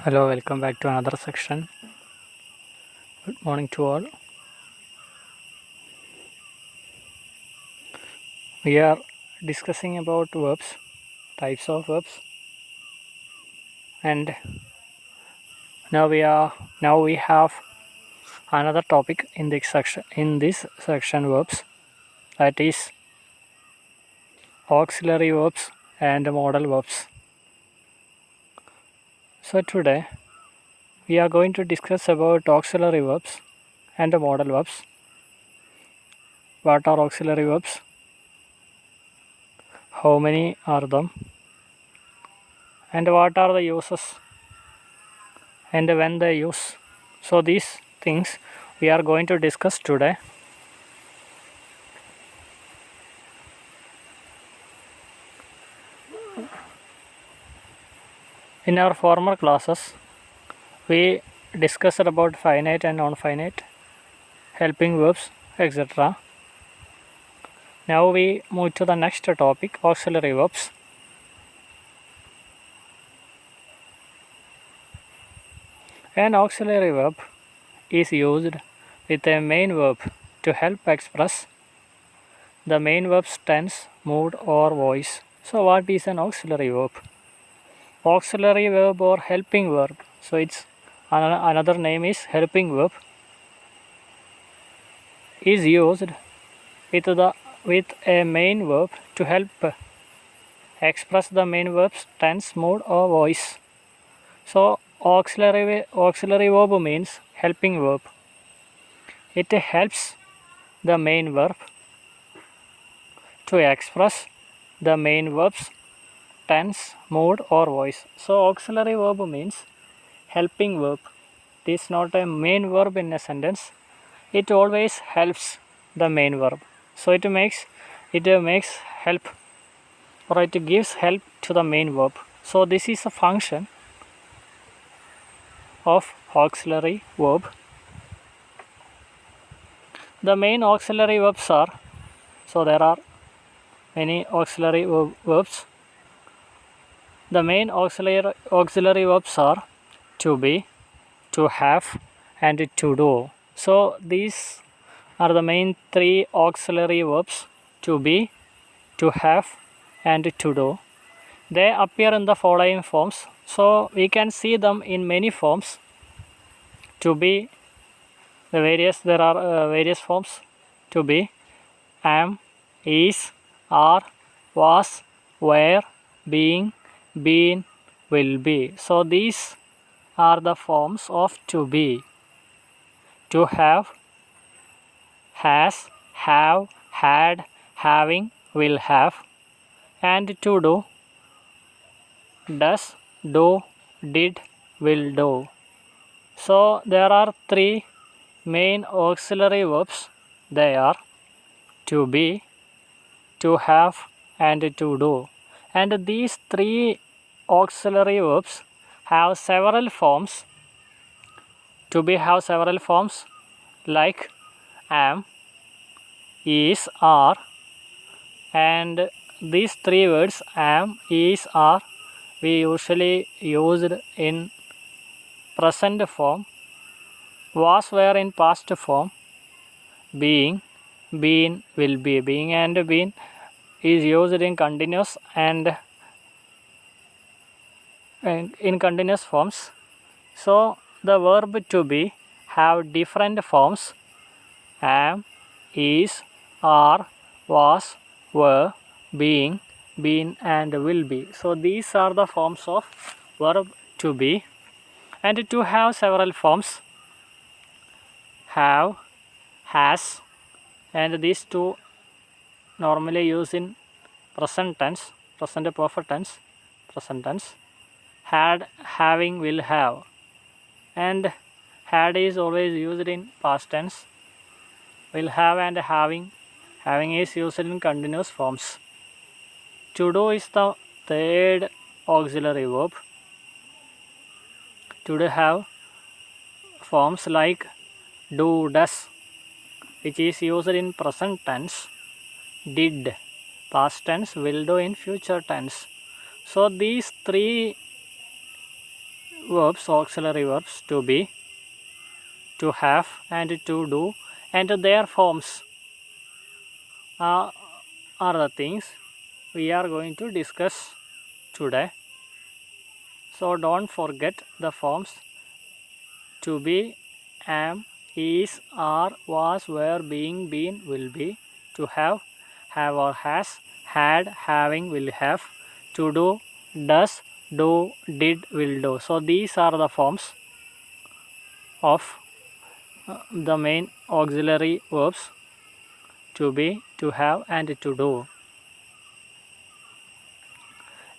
Hello, welcome back to another section. Good morning to all. We are discussing about verbs, types of verbs, and now we have another topic in this section. In this section, verbs, that is auxiliary verbs and modal verbs. So today we are going to discuss about auxiliary verbs and modal verbs. What are auxiliary verbs? How many are them? And what are the uses? And when they use. So these things we are going to discuss today. In our former classes we discussed about finite and non-finite, helping verbs, etc. Now we move to the next topic, auxiliary verbs. An auxiliary verb is used with a main verb to help express the main verb's tense, mood or voice. So what is an auxiliary verb? Auxiliary verb or helping verb. So its another name is helping verb, is used with a main verb to help express the main verb's tense, mood or voice. So auxiliary verb means helping verb. It helps the main verb to express the main verb's tense, mood or voice. So auxiliary verb means helping verb. It is not a main verb in a sentence. It always helps the main verb. So it makes help, or it gives help to the main verb. So this is a function of auxiliary verb. The main auxiliary verbs are, so there are many auxiliary verbs. The main auxiliary verbs are to be, to have and to do. So these are the main three auxiliary verbs: to be, to have and to do. They appear in the following forms. So we can see them in many forms. To be, there are various forms. To be: am, is, are, was, were, being, been, will be. So these are the forms of to be. To have: has, have, had, having, will have. And to do: does, do, did, will do. So there are three main auxiliary verbs. They are to be, to have and to do. And these three auxiliary verbs have several forms. To be have several forms like am, is, are, and these three words am, is, are we usually used in present form, was, were in past form, being, been, will be. Being and been is used in continuous and in continuous forms. So the verb to be have different forms: am, is, are, was, were, being, been and will be. So these are the forms of verb to be. And to have several forms: have, has, and these two normally used in present tense, present perfect tense, present tense. Had, having, will have, and had is always used in past tense. Will have and having is used in continuous forms. To do is the third auxiliary verb. To do have forms like do, does, which is used in present tense, did, past tense, will do in future tense. So these three verbs, auxiliary verbs, to be, to have, and to do, and their forms are the things we are going to discuss today. So don't forget the forms: to be, am, is, are, was, were, being, been, will be; to have or has, had, having, will have; to do, does, do, did, will do. So these are the forms of the main auxiliary verbs: to be, to have, and to do.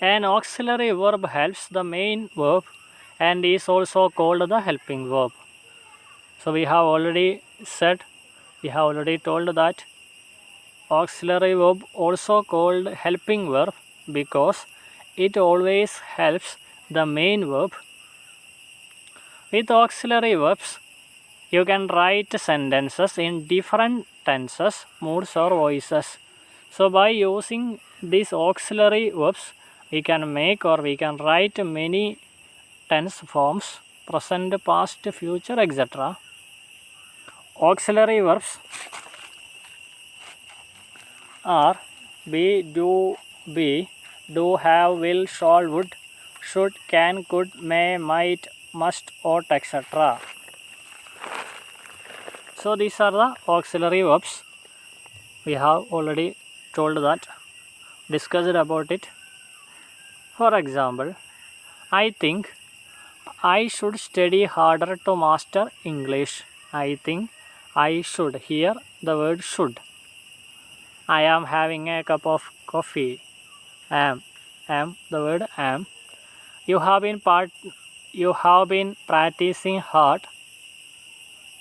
An auxiliary verb helps the main verb and is also called the helping verb. So we have already told that auxiliary verb also called helping verb because it always helps the main verb. With auxiliary verbs, you can write sentences in different tenses, moods, or voices. So by using these auxiliary verbs, we can make or we can write many tense forms: present, past, future, etc. Auxiliary verbs are be, do, have, will, shall, would, should, can, could, may, might, must, ought, etc. So these are the auxiliary verbs. We have already told that, discussed about it. For example, I think I should study harder to master English. I think I should. Here the word should. I am having a cup of coffee. Am, the word am. You have been practicing hard.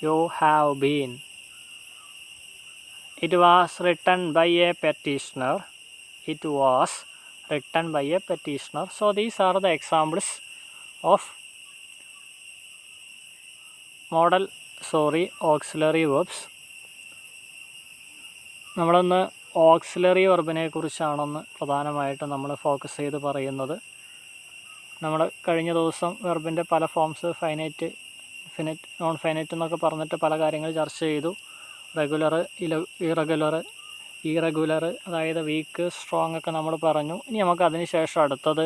You have been. It was written by a petitioner. It was written by a petitioner. So these are the examples of auxiliary verbs. നമ്മളൊന്ന് auxiliary വെർബിനെ കുറിച്ചാണെന്ന് പ്രധാനമായിട്ടും നമ്മൾ focus ചെയ്ത് പറയുന്നത്. നമ്മൾ കഴിഞ്ഞ ദിവസം വെർബിൻ്റെ പല forms, finite, finite, non finite എന്നൊക്കെ പറഞ്ഞിട്ട് പല കാര്യങ്ങൾ ചർച്ച ചെയ്തു. റെഗുലർ, ഇറഗുലർ, അതായത് വീക്ക്, സ്ട്രോങ് ഒക്കെ നമ്മൾ പറഞ്ഞു. ഇനി നമുക്ക് അതിന് ശേഷം അടുത്തത്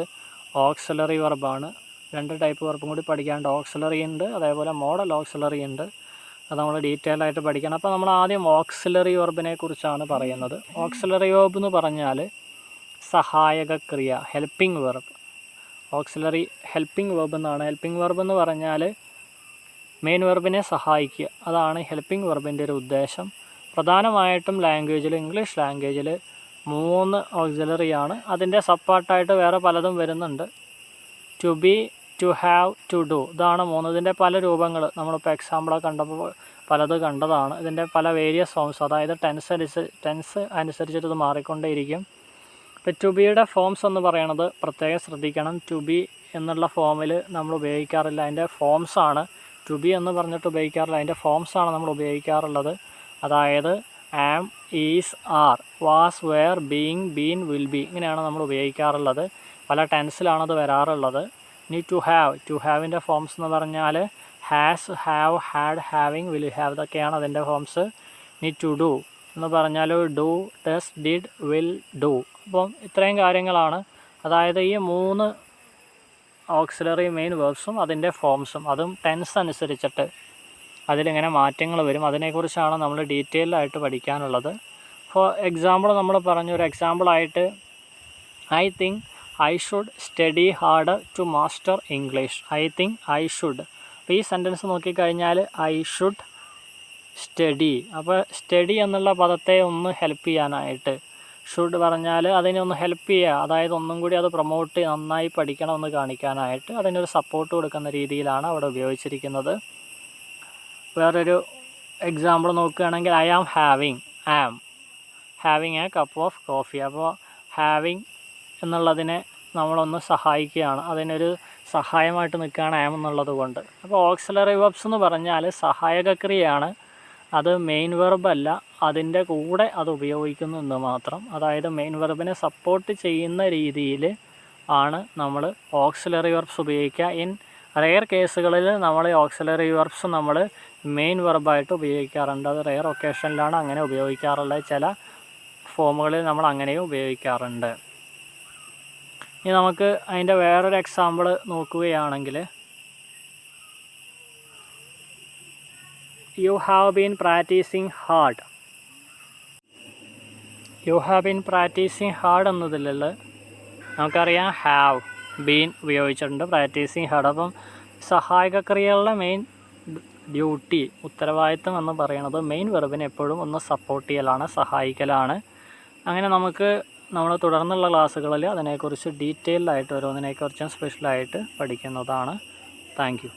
ഓക്സിലറി വെർബാണ്. 2 ടൈപ്പ് വെർബും കൂടി പഠിക്കാണ്ട്. ഓക്സിലറി ഉണ്ട്, അതേപോലെ മോഡൽ ഓക്സിലറി ഉണ്ട്. അത് നമ്മൾ ഡീറ്റെയിൽ ആയിട്ട് പഠിക്കണം. അപ്പോൾ നമ്മൾ ആദ്യം ഓക്സിലറി വെർബിനെ കുറിച്ചാണ് പറയുന്നത്. ഓക്സിലറി വെർബ് എന്ന് പറഞ്ഞാൽ സഹായക ക്രിയ, helping verb. Auxiliary helping verb എന്നാണ്. ഹെൽപ്പിംഗ് വെർബ് എന്ന് പറഞ്ഞാൽ മെയിൻ വെർബിനെ സഹായിക്കുക, അതാണ് ഹെൽപ്പിംഗ് വെർബിൻ്റെ ഒരു ഉദ്ദേശം. പ്രധാനമായിട്ടും ഇംഗ്ലീഷ് ലാംഗ്വേജിൽ 3 ഓക്സിലറിയാണ്. അതിൻ്റെ സപ്പാർട്ടായിട്ട് വേറെ പലതും വരുന്നുണ്ട്. To be, to have, to do, ഇതാണ് 3. ഇതിൻ്റെ പല രൂപങ്ങൾ നമ്മളിപ്പോൾ എക്സാമ്പിളൊക്കെ കണ്ടപ്പോൾ പലത് കണ്ടതാണ്. ഇതിൻ്റെ പല വേരിയസ് ഫോംസ്, അതായത് ടെൻസ് അനുസരിച്ചിട്ട് ഇത് മാറിക്കൊണ്ടേയിരിക്കും. ഇപ്പോൾ ടു ബിയുടെ ഫോംസ് എന്ന് പറയണത് പ്രത്യേകം ശ്രദ്ധിക്കണം. ടു ബി എന്നുള്ള ഫോമിൽ നമ്മൾ ഉപയോഗിക്കാറില്ല. അതിൻ്റെ ഫോംസാണ് ടു ബി എന്ന് പറഞ്ഞിട്ട് ഉപയോഗിക്കാറില്ല. അതിൻ്റെ ഫോംസാണ് നമ്മൾ ഉപയോഗിക്കാറുള്ളത്. അതായത് am, is, are, was, were, being, been, will be, ഇങ്ങനെയാണ് നമ്മൾ ഉപയോഗിക്കാറുള്ളത്. പല ടെൻസിലാണത് വരാറുള്ളത്. ഇനി ടു ഹാവിൻ്റെ ഫോംസ് എന്ന് പറഞ്ഞാൽ has, have, had, having, will have, ഇതൊക്കെയാണ് അതിൻ്റെ ഫോംസ്. ഇനി ടു ഡു എന്ന് പറഞ്ഞാൽ do, does, did, will do. അപ്പം ഇത്രയും കാര്യങ്ങളാണ്. അതായത് ഈ 3 ഓക്സിലറി മെയിൻ വേർബ്സും അതിൻ്റെ ഫോംസും, അതും ടെൻസ് അനുസരിച്ചിട്ട് അതിലിങ്ങനെ മാറ്റങ്ങൾ വരും. അതിനെക്കുറിച്ചാണ് നമ്മൾ ഡീറ്റെയിൽഡായിട്ട് പഠിക്കാനുള്ളത്. ഫോർ എക്സാമ്പിൾ നമ്മൾ പറഞ്ഞു, ഒരു എക്സാമ്പിളായിട്ട് I think I should study harder to master English. I think I should. അപ്പോൾ ഈ സെൻറ്റൻസ് നോക്കിക്കഴിഞ്ഞാൽ ഐ ഷുഡ് സ്റ്റഡി. അപ്പോൾ സ്റ്റഡി എന്നുള്ള പദത്തെ ഒന്ന് ഹെൽപ്പ് ചെയ്യാനായിട്ട്, ഷുഡ് പറഞ്ഞാൽ അതിനെ ഒന്ന് ഹെൽപ്പ് ചെയ്യുക, അതായത് ഒന്നും കൂടി അത് പ്രൊമോട്ട്, നന്നായി പഠിക്കണമെന്ന് കാണിക്കാനായിട്ട് അതിനൊരു സപ്പോർട്ട് കൊടുക്കുന്ന രീതിയിലാണ് അവിടെ ഉപയോഗിച്ചിരിക്കുന്നത്. വേറൊരു എക്സാമ്പിൾ നോക്കുകയാണെങ്കിൽ I am having a cup of coffee. അപ്പോൾ ഹാവിങ് എന്നുള്ളതിനെ നമ്മളൊന്ന് സഹായിക്കുകയാണ്, അതിനൊരു സഹായമായിട്ട് നിൽക്കുകയാണ് ആം എന്നുള്ളത് കൊണ്ട്. അപ്പോൾ ഓക്സിലറി വെർബ്സ് എന്ന് പറഞ്ഞാൽ സഹായക ക്രിയയാണ്, അത് മെയിൻ വെർബ് അല്ല, അതിൻ്റെ കൂടെ അത് ഉപയോഗിക്കുന്നു എന്ന് മാത്രം. അതായത് മെയിൻ വെർബിനെ സപ്പോർട്ട് ചെയ്യുന്ന രീതിയിൽ ആണ് നമ്മൾ ഓക്സിലറി വെർബ്സ് ഉപയോഗിക്കുക. ഇൻ റെയർ കേസുകളിൽ നമ്മൾ ഓക്സിലറി വെർബ്സ് നമ്മൾ മെയിൻ വെർബായിട്ട് ഉപയോഗിക്കാറുണ്ട്. അത് റെയർ ഒക്കേഷനിലാണ് അങ്ങനെ ഉപയോഗിക്കാറുള്ളത്. ചില ഫോമുകളിൽ നമ്മൾ അങ്ങനെയും ഉപയോഗിക്കാറുണ്ട്. ഇനി നമുക്ക് അതിൻ്റെ വേറൊരു എക്സാമ്പിൾ നോക്കുകയാണെങ്കിൽ, you have been practising hard. You have been practising hard എന്നതിലുള്ള നമുക്കറിയാം ഹാവ് ബീൻ ഉപയോഗിച്ചിട്ടുണ്ട് പ്രാക്ടീസിങ് ഹാർഡ്. അപ്പം സഹായക ക്രിയകളുടെ മെയിൻ ഡ്യൂട്ടി, ഉത്തരവാദിത്തം എന്ന് പറയുന്നത് മെയിൻ വെർബിനെ എപ്പോഴും ഒന്ന് സപ്പോർട്ട് ചെയ്യലാണ്, സഹായിക്കലാണ്. അങ്ങനെ നമുക്ക് നമ്മൾ തുടർന്നുള്ള ക്ലാസ്സുകളിൽ അതിനെക്കുറിച്ച് ഡീറ്റെയിൽഡായിട്ട് ഓരോന്നിനെക്കുറിച്ചും സ്പെഷ്യലായിട്ട് പഠിക്കുന്നതാണ്. Thank you.